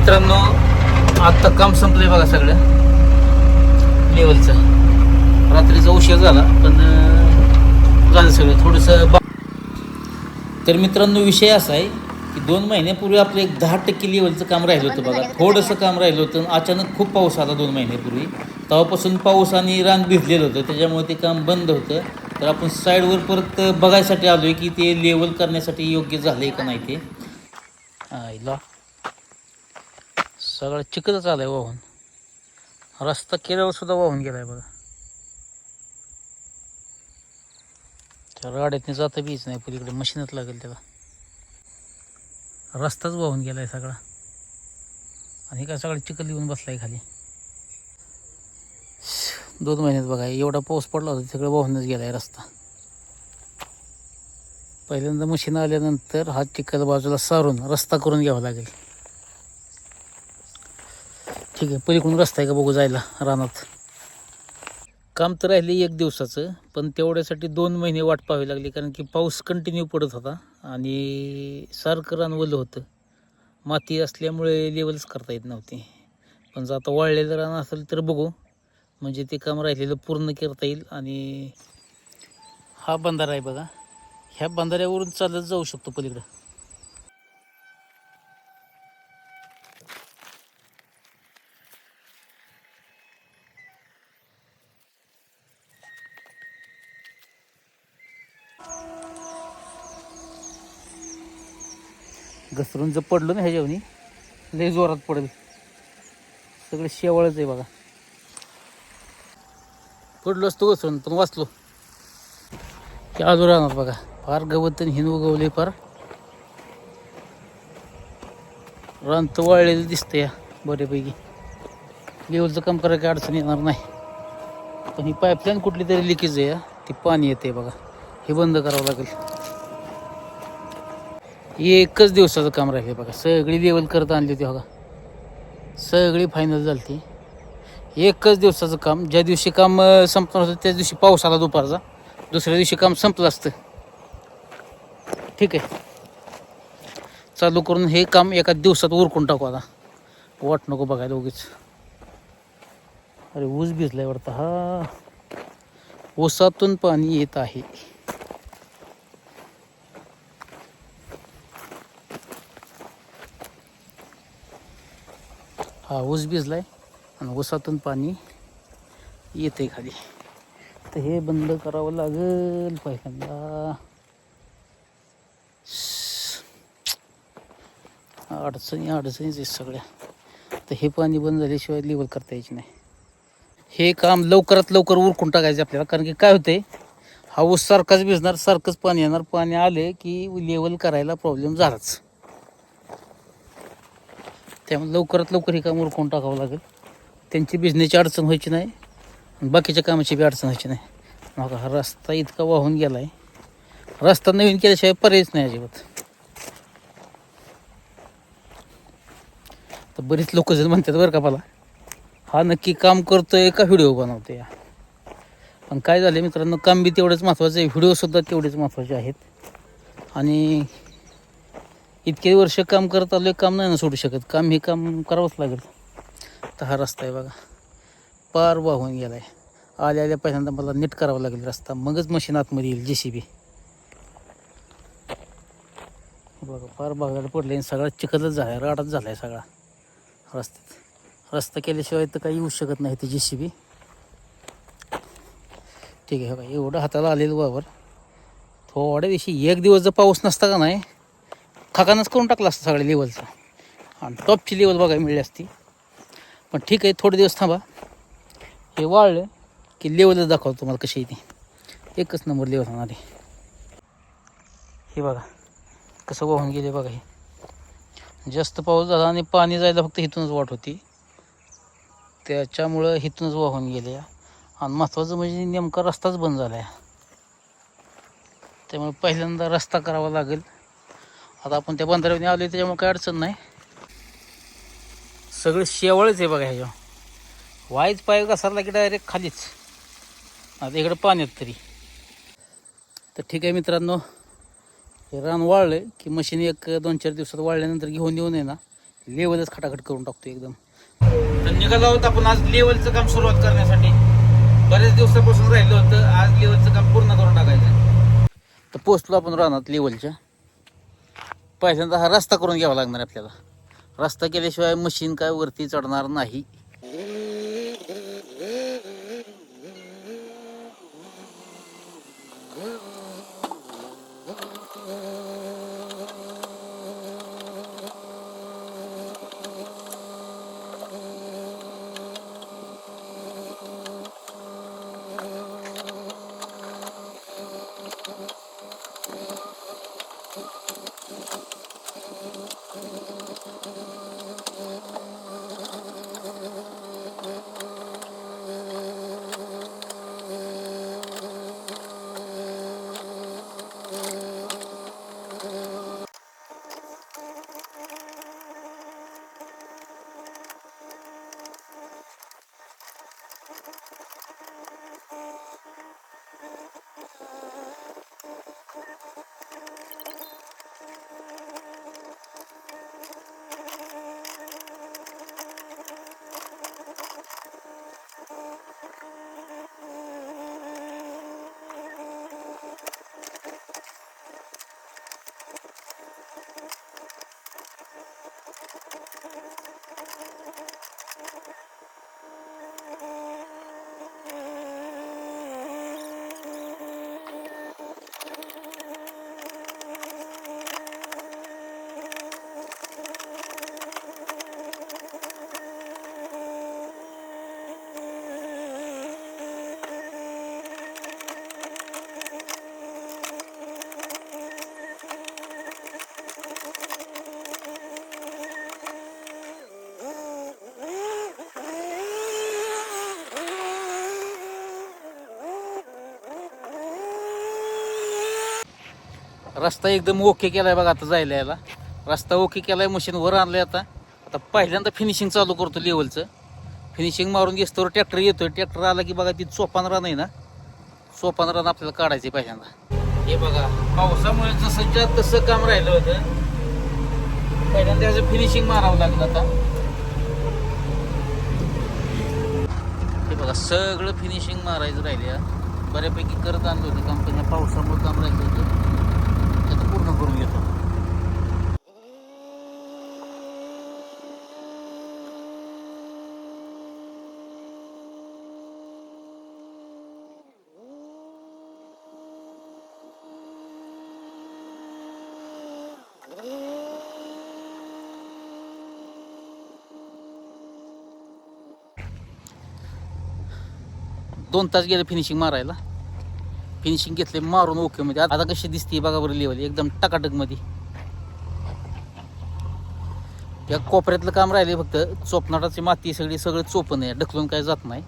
मित्रांनो, आत्ता काम संपलंय बघा सगळं लेवलचं. रात्रीचा उशीर झाला पण झालं सगळं थोडंसं. तर मित्रांनो, विषय असा आहे की 2 महिन्यापूर्वी आपलं एक 10% लेवलचं काम राहिलं होतं बघा. थोडंसं काम राहिलं होतं. अचानक खूप पाऊस आला 2 महिन्यापूर्वी. तेव्हापासून पाऊस आणि रान भिजलेलं होतं, त्याच्यामुळे ते काम बंद होतं. तर आपण साईडवर परत बघायसाठी आलो आहे की ते लेवल करण्यासाठी योग्य झालं आहे का नाही ते. आईला सगळं चिखलच आलं आहे वाहून. रस्ता केल्यावर सुद्धा वाहून गेला आहे बघा. त्या राड्यातनी जाता बीच नाही, पलीकडे मशीनच लागेल त्याला. रस्ताच वाहून गेला आहे सगळा. आणि काय सगळं चिखल येऊन बसला आहे खाली. 2 महिन्यात बघा एवढा पाऊस पडला होता, सगळं वाहूनच गेला आहे रस्ता. पहिल्यांदा मशीन आल्यानंतर हा चिखल बाजूला सारून रस्ता करून घ्यावा लागेल. ठीक आहे, पलीकडून रस्ता आहे का बघू जायला रानात. काम तर राहिले 1 दिवसाचं, पण तेवढ्यासाठी 2 महिने वाट पाहावी लागली, कारण की पाऊस कंटिन्यू पडत होता आणि सारखं रान ओलं होतं. माती असल्यामुळे लेवलच करता येत नव्हती. पण जर आता वाळलेलं रान असेल तर बघू, म्हणजे ते काम राहिलेलं पूर्ण करता येईल. आणि हा बंधारा आहे बघा, ह्या बंधाऱ्यावरून चालत जाऊ शकतो पलीकडं. घसरून जर पडलो ना ह्याच्यावनी, लय जोरात पडेल. सगळे शेवाळच आहे बघा. पडलो असतो घसरून पण वाचलो. की आजू राहणार बघा, फार गवत हिन उगवले. फार रान तर वाळलेलं दिसतं या बऱ्यापैकी. लेवलचं काम करायला काही अडचण येणार नाही. पण ही पाईपलाईन कुठली तरी लिकेज आहे, ती पाणी येते बघा. हे बंद करावं लागेल. 1च दिवसाचं काम राहिले बघा. सगळी लेवल करत आणली होती बघा, सगळी फायनल झाली ती. 1च दिवसाचं काम. ज्या दिवशी काम संपणार होतं त्याच दिवशी पाऊस आला दुपारचा. दुसऱ्या दिवशी काम संपलं असतं. ठीक आहे, चालू करून हे काम 1 दिवसात उरकून टाकू. आता वाट नको बघायला उगीच. अरे ऊस भिजलाय वाटतं. हा ऊसातून पाणी येत आहे. हा ऊस भिजलाय आणि ऊसातून पाणी येते खाली. तर हे बंद करावं लागेल पहिल्यांदा. अडचणीच आहे सगळ्या. तर हे पाणी बंद झाल्याशिवाय लेवल करता यायची नाही. हे काम लवकरात लवकर उरकून टाकायचं आपल्याला, कारण की काय होते, हा ऊस सारखाच भिजणार, सारखंच पाणी येणार. पाणी आले की लेवल करायला प्रॉब्लेम झालाच. त्यामुळे लवकरात लवकर हे काम उरकून टाकावं लागेल. त्यांची भिजण्याची अडचण व्हायची नाही, बाकीच्या कामाची बी अडचण व्हायची नाही. मग हा रस्ता इतका वाहून गेला आहे, रस्ता नवीन केल्याशिवाय पर्यायच नाही अजिबात. तर बरीच लोक जण म्हणतात बरं का मला, हा नक्की काम करतोय का व्हिडिओ बनवतोय. पण काय झालं मित्रांनो, काम बी तेवढंच महत्त्वाचं आहे, व्हिडिओसुद्धा तेवढेच महत्त्वाचे आहेत. आणि इतके वर्ष काम करत आलो, काम नाही ना सोडू शकत. काम हे काम करावंच लागेल. तर हा रस्ता आहे बघा, पार वाहून गेला आहे. आल्या पहिल्यांदा मला नीट करावा लागेल रस्ता, मगच मशीन आतमध्ये येईल JCB. बघा फार बघायला पडले, सगळा चिखलच झाला आहे, राडाच झाला आहे सगळा रस्त्यात. रस्ता केल्याशिवाय तर काही येऊ शकत नाही ते JCB. ठीक आहे बघा, एवढं हाताला आलेलं वावर. थोड्या दिवशी 1 दिवस जर पाऊस नसता का नाही, खाकानच करून टाकला असतं सगळ्या लेवलचा, आणि टॉपची लेवल बघायला मिळली असती. पण ठीक आहे, थोडे दिवस थांबा, हे वाळलं की लेवलच दाखवतो तुम्हाला कशी आहे ती. 1च नंबर लेवल होणार आहे. हे बघा कसं वाहून गेले बघा. हे जास्त पाऊस झाला आणि पाणी जायला फक्त इथूनच वाट होती, त्याच्यामुळं इथूनच वाहून गेले. आणि महत्त्वाचं म्हणजे नेमका रस्ताच बंद झाला आहे, त्यामुळे पहिल्यांदा रस्ता करावा लागेल. आता आपण त्या बंधाऱ्याने आलो त्याच्यामुळे काही अडचण नाही. सगळं शेवाळच आहे बघा. ह्याच्यावर वाईच पाय घसरला की डायरेक्ट खालीच. आता इकडं पाण्यात तरी. तर ठीक आहे मित्रांनो, हे रान वाळलं की मशीन 1-2-4 दिवसात वाळल्यानंतर घेऊन येऊन आहे ना, लेवलच खटाखट करून टाकतो एकदम. तर निघालो आहोत आपण आज लेवलचं काम सुरुवात करण्यासाठी. बरेच दिवसापासून राहिलं होतं, आज लेवलचं काम पूर्ण करून टाकायचं. तर पोचलो आपण रानात लेवलच्या. पहिल्यांदा हा रस्ता करून घ्यावा लागणार आपल्याला. रस्ता केल्याशिवाय मशीन काय वरती चढणार नाही. रस्ता एकदम ओके केलाय बघा. आता जायला याला रस्ता ओके केलाय. मशीन वर आणलंय. आता पहिल्यांदा फिनिशिंग चालू करतो लेवलचं. फिनिशिंग मारून घेतो ट्रॅक्टर येतोय. ट्रॅक्टर आला की बघा ती चोपान रान आहे ना, चोपान रान आपल्याला काढायचं पहिल्यांदा. हे बघा पावसामुळे जसं तसं काम राहिलं होतं. पहिल्यांदा त्याचं फिनिशिंग मारावं लागलं. आता हे बघा सगळं फिनिशिंग मारायचं राहिले. बऱ्यापैकी करत आणलं होतं काम, पण पावसामुळे काम राहिलं होतं. पूर्ण करून घेतो. दोन तास गेले फिनिशिंग मारायला. फिनिशिंग घेतले मारून ओके मध्ये. आता कशी दिसते बघा बरं लेवल एकदम टकाटक मध्ये. त्या कोपऱ्यातलं काम राहिले फक्त. चोपनाटाची माती सगळं चोपण आहे, ढकलून काय जात नाही.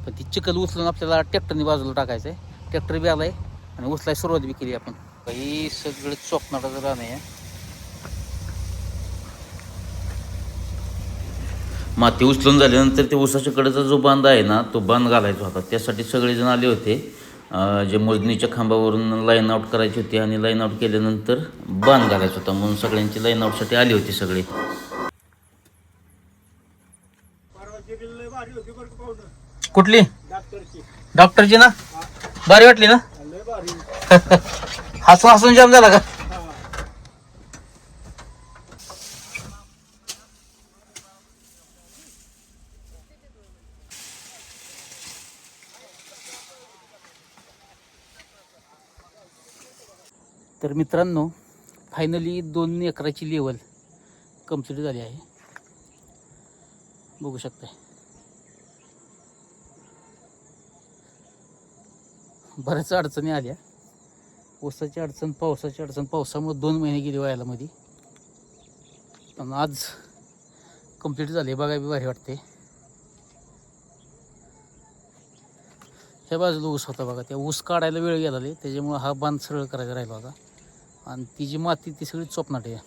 पण ती चिखल उचलून आपल्याला ट्रॅक्टरने बाजूला टाकायचं आहे. ट्रॅक्टर बी आलाय आणि उचलाय सुरुवात बी केली आपण. ही सगळं चोपनाटाचं रान आहे. माती उचलून झाल्यानंतर ते ऊसाच्या कडेचा जो बांध आहे ना, तो बांध घालायचा होता. त्यासाठी सगळेजण आले होते. जे मोजणीच्या खांबावरून लाईन आउट करायची होती आणि लाईन आउट केल्यानंतर बांध घालायचा होता, म्हणून सगळ्यांची लाईन आउटसाठी आली होती सगळे. कुठली डॉक्टरची ना? भारी वाटली ना? हसून हसून जाम झाला का? तर मित्रांनो फायनली 2 एकराची लेवल कंप्लीट झाली आहे. बघू शकताय. बऱ्याच अडचणी आल्या. ऊसाची अडचण, पावसाची अडचण. पावसामुळे 2 महिने गेले व्हायला मध्ये. पण आज कंप्लीट झाले. बघा बी भारी वाटते. ह्या बाजूला ऊस होता बघा. त्या ऊस काढायला वेळ गेला त्याच्यामुळे हा बांध सरळ करायचा राहिला होता. आणि ती जी माती ती सगळी चोपनाट आहे,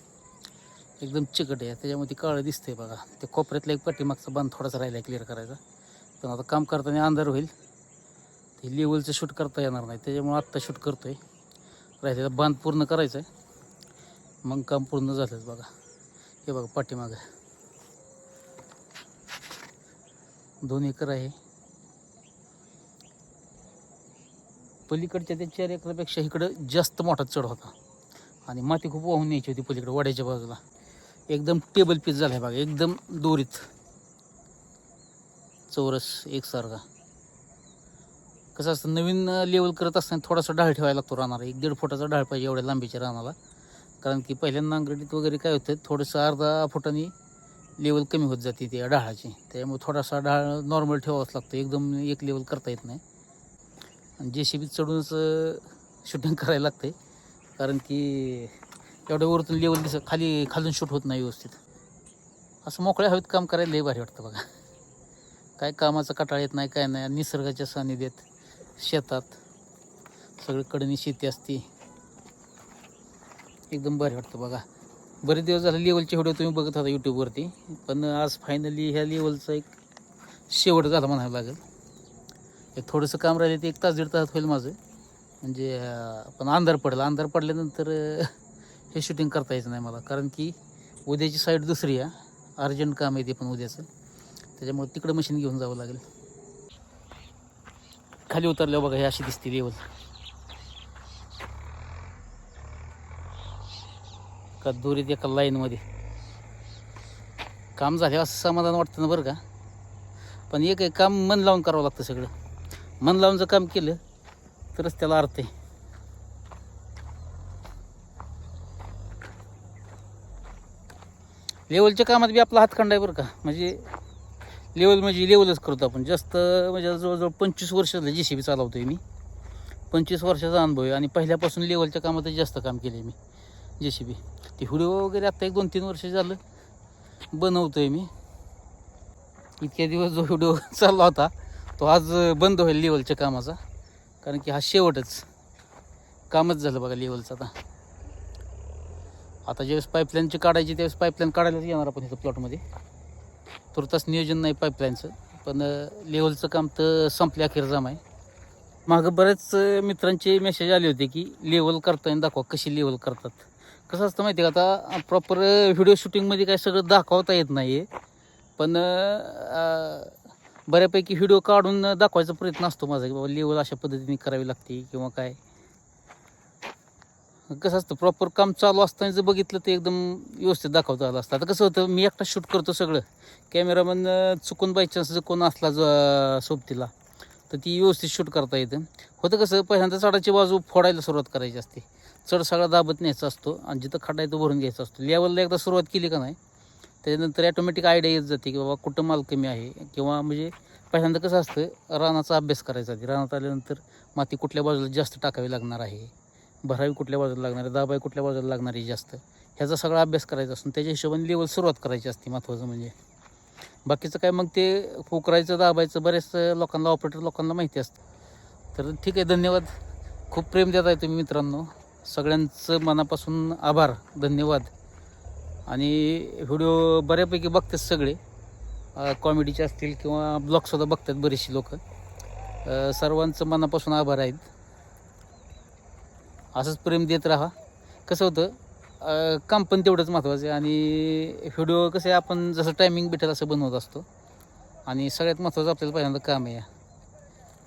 एकदम चिकट आहे. त्याच्यामुळे ती काळं दिसते बघा. त्या कोपऱ्यातला एक पाठीमागचा बांध थोडासा राहिला क्लिअर करायचा. पण आता काम करताना अंधार होईल. ते लेवलचं शूट करता येणार नाही, त्याच्यामुळे आत्ता शूट करतोय. राहिलेला बांध पूर्ण करायचा आहे, मग काम पूर्ण झालंच बघा. हे बघा पाठीमागं 2 एकर आहे. पलीकडच्या त्या 4 एकरापेक्षा इकडं जास्त मोठा चढ होता आणि माती खूप वाहून न्यायची होती पलीकडे वड्याच्या बाजूला. एकदम टेबल पीस झाला आहे बघा, एकदम दोरीत चौरस एकसारखा. कसं असतं नवीन लेवल करत असताना थोडासा ढाळ ठेवायला लागतो रानाला. 1-1.5 फुटाचा ढाळ पाहिजे एवढ्या लांबीच्या रानाला. कारण की पहिल्यांदा नांगरटीत वगैरे काय होतं, थोडंसं अर्धा फुटाने लेवल कमी होत जाते त्या ढाळाची. त्यामुळे थोडासा ढाळ नॉर्मल ठेवावाच लागतो, एकदम एक लेवल करता येत नाही. आणि JCB चढूनच शूटिंग करायला लागते, कारण की एवढ्या वरतून लेवल खालून शूट होत नाही व्यवस्थित. असं मोकळ्या हवेत काम करायला लई भारी वाटतं बघा. काय कामाचा कंटाळा येत नाही, काय नाही. निसर्गाच्या सानिध्यात शेतात सगळीकडे शेती असते, एकदम भारी वाटतं बघा. बरेच दिवस झाले लेवलचे व्हिडिओ तुम्ही बघत होता यूट्यूबवरती, पण आज फायनली ह्या लेवलचा एक शेवट झाला म्हणायला लागेल. एक थोडंसं काम राहिलं ते 1 तास 1.5 तासात होईल माझं. म्हणजे पण अंधार पडल्यानंतर हे शूटिंग करता यायचं नाही मला, कारण की उद्याची साईड दुसरी आहे, अर्जंट काम आहे ते पण उद्याचं. त्याच्यामुळे तिकडं मशीन घेऊन जावं लागेल. खाली उतरल्यावर बघा हे अशी दिसते लेवल. का दोरीत एका लाईनमध्ये काम झाले असं समाधान वाटतं ना बरं का. पण एक काम मन लावून करावं लागतं. सगळं मन लावून जर काम केलं तरच त्याला अर्थ आहे. लेवलच्या कामात बी आपला हातखंडा आहे बरं का. म्हणजे लेवलच करतो आपण. जास्त म्हणजे जवळजवळ 25 वर्ष झालं JCB चालवतो आहे मी. 25 वर्षाचा अनुभव आहे आणि पहिल्यापासून लेवलच्या कामातच जास्त काम केलं आहे मी JCB. ते व्हिडिओ वगैरे आत्ता 1-2-3 वर्ष झालं बनवतो आहे मी. इतक्या दिवस जो व्हिडिओ चालला होता तो आज बंद होईल लेवलच्या कामाचा, कारण की हा शेवटच कामच झालं बघा लेवलचं. आता ज्यावेळेस पाईपलाईनची काढायची त्यावेळेस पाईपलाईन काढायलाच येणार आपण इथं प्लॉटमध्ये. तुर्तास नियोजन नाही पाईपलाईनचं, पण लेवलचं काम तर संपल्या अखेर जाम आहे. मागं बऱ्याच मित्रांचे मेसेज आले होते की लेवल करताना दाखवा, कशी लेवल करतात. कसं असतं माहिती आहे का, आता प्रॉपर व्हिडिओ शूटिंगमध्ये काय सगळं दाखवता येत नाही आहे, पण बऱ्यापैकी व्हिडिओ काढून दाखवायचा प्रयत्न असतो माझा की बाबा लेवल अशा पद्धतीने करावी लागते किंवा काय. कसं असतं प्रॉपर काम चालू असताना जर बघितलं तर एकदम व्यवस्थित दाखवता आलं असतं. आता कसं होतं, मी एकटा शूट करतो सगळं, कॅमेरामन चुकून बायचान्स जर कोण असला सोबतीला तर ती व्यवस्थित शूट करता येतं. होतं कसं, पहिल्यांदा चढाची बाजू फोडायला सुरुवात करायची असते. चढ सगळा दाबत न्यायचा असतो आणि जिथं खड्डा आहे तो भरून घ्यायचा असतो. लेवलला एकदा सुरुवात केली का नाही त्याच्यानंतर ॲटोमॅटिक आयडिया येत जाते की बाबा कुठं माल कमी आहे. किंवा म्हणजे पहिल्यांदा कसं असतं, रानाचा अभ्यास करायचा आधी. रानात आल्यानंतर माती कुठल्या बाजूला जास्त टाकावी लागणार आहे, भरावी कुठल्या बाजूला लागणार आहे, दाबाई कुठल्या बाजूला लागणार आहे जास्त, ह्याचा सगळा अभ्यास करायचा असतो. त्याच्या हिशोबाने लेवल सुरुवात करायची असते महत्त्वाचं म्हणजे. बाकीचं काय मग ते पोकरायचं दाबायचं बऱ्याच लोकांना, ऑपरेटर लोकांना माहिती असतं. तर ठीक आहे, धन्यवाद. खूप प्रेम देत आहे तुम्ही मित्रांनो, सगळ्यांचं मनापासून आभार, धन्यवाद. आणि व्हिडिओ बऱ्यापैकी बघतात सगळे, कॉमेडीचे असतील किंवा ब्लॉगसुद्धा बघतात बरीचशी लोक. सर्वांचं मनापासून आभार आहेत. असंच प्रेम देत राहा. कसं होतं, काम पण तेवढंच महत्त्वाचं आहे आणि व्हिडिओ कसं आहे, आपण जसं टायमिंग भेटेल असं बनवत असतो. आणि सगळ्यात महत्त्वाचं आपल्याला पहिल्यांदा काम आहे.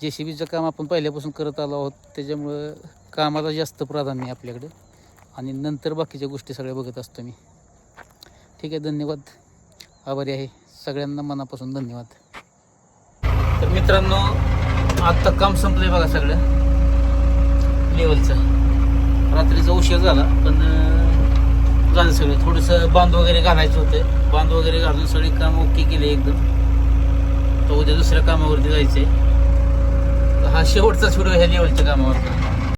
JCBचं काम आपण पहिल्यापासून करत आलो आहोत, त्याच्यामुळं कामाला जास्त प्राधान्य आहे आपल्याकडे आणि नंतर बाकीच्या गोष्टी सगळ्या बघत असतो मी. ठीक आहे, धन्यवाद. आभारी आहे सगळ्यांना, मनापासून धन्यवाद. तर मित्रांनो, आत्ता काम संपलंय बघा सगळं लेवलचं. रात्रीचा उशीर झाला पण झालं सगळं. थोडंसं बांध वगैरे घालायचं होतं, बांध वगैरे घालून सगळे काम ओके केले एकदम. तर उद्या दुसऱ्या कामावरती जायचं आहे. हा शेवटचाच व्हिडिओ ह्या लेवलच्या कामावरती.